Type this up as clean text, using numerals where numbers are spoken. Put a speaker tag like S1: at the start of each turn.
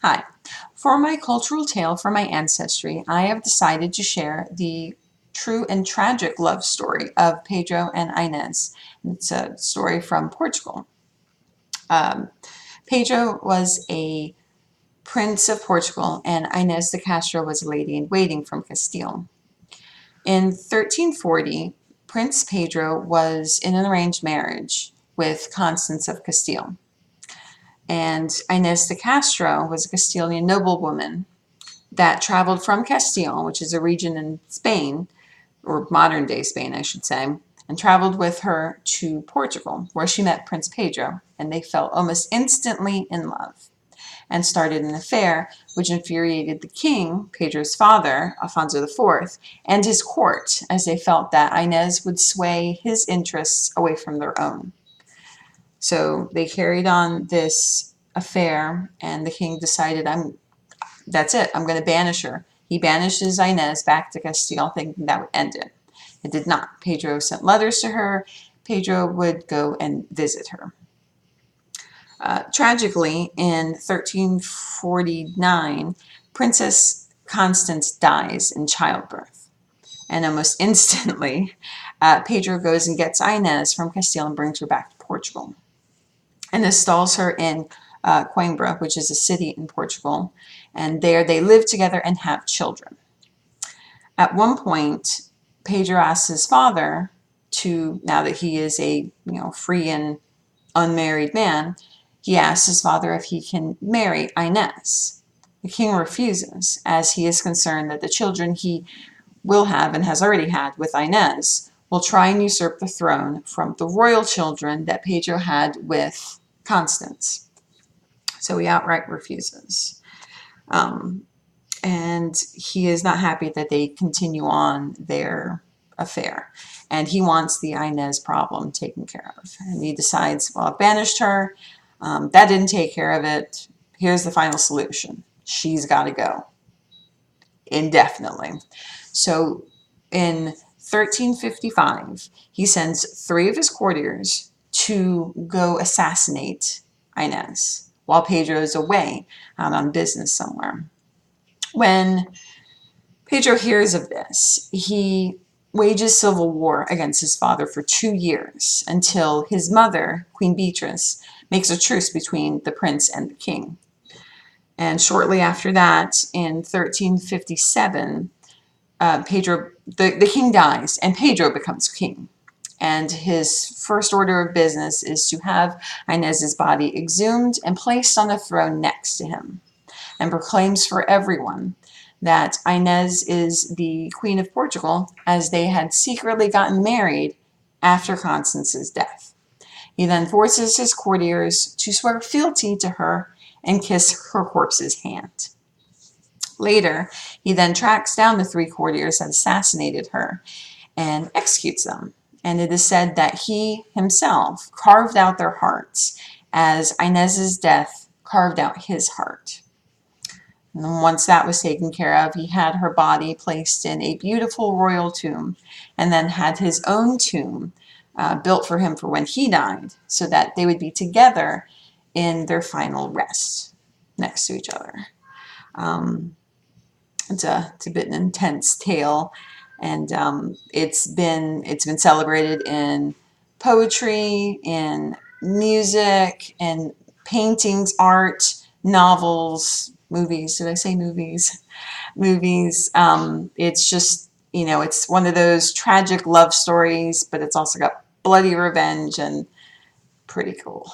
S1: Hi. For my cultural tale for my ancestry, I have decided to share the true and tragic love story of Pedro and Ines. It's a story from Portugal. Um, Pedro was a prince of Portugal, and Ines de Castro was a lady in waiting from Castile. In 1340, Prince Pedro was in an arranged marriage with Constance of Castile. And Ines de Castro was a Castilian noblewoman that traveled from Castile, which is a region in Spain, or modern day Spain, I should say, and traveled with her to Portugal, where she met Prince Pedro, and they fell almost instantly in love and started an affair which infuriated the king, Pedro's father, Alfonso IV, and his court, as they felt that Ines would sway his interests away from their own. So they carried on this affair, and the king decided, that's it, I'm going to banish her. He banishes Ines back to Castile, thinking that would end it. It did not. Pedro sent letters to her. Pedro would go and visit her. Tragically, in 1349, Princess Constance dies in childbirth. And almost instantly, Pedro goes and gets Ines from Castile and brings her back to Portugal. And installs her in Coimbra, which is a city in Portugal. And there they live together and have children. At one point, Pedro asks his father to, now that he is a free and unmarried man, he asks his father if he can marry Ines. The king refuses, as he is concerned that the children he will have and has already had with Ines will try and usurp the throne from the royal children that Pedro had with Constance. So he outright refuses. And he is not happy that they continue on their affair. And he wants the Ines problem taken care of. And he decides, well, I've banished her. That didn't take care of it. Here's the final solution. She's got to go indefinitely. So in 1355, he sends 3 of his courtiers to go assassinate Ines while Pedro is away out on business somewhere. When Pedro hears of this, he wages civil war against his father for 2 years until his mother, Queen Beatrice, makes a truce between the prince and the king. And shortly after that, in 1357, the king dies and Pedro becomes king. And his first order of business is to have Ines's body exhumed and placed on a throne next to him, and proclaims for everyone that Ines is the Queen of Portugal, as they had secretly gotten married after Constance's death. He then forces his courtiers to swear fealty to her and kiss her corpse's hand. Later, he then tracks down the 3 courtiers that assassinated her and executes them. And it is said that he himself carved out their hearts, as Ines's death carved out his heart. And once that was taken care of, he had her body placed in a beautiful royal tomb, and then had his own tomb built for him for when he died, so that they would be together in their final rest next to each other. It's a bit an intense tale, and it's been celebrated in poetry, in music, in paintings, art, novels, movies. Did I say movies? Movies. It's just, it's one of those tragic love stories, but it's also got bloody revenge and pretty cool.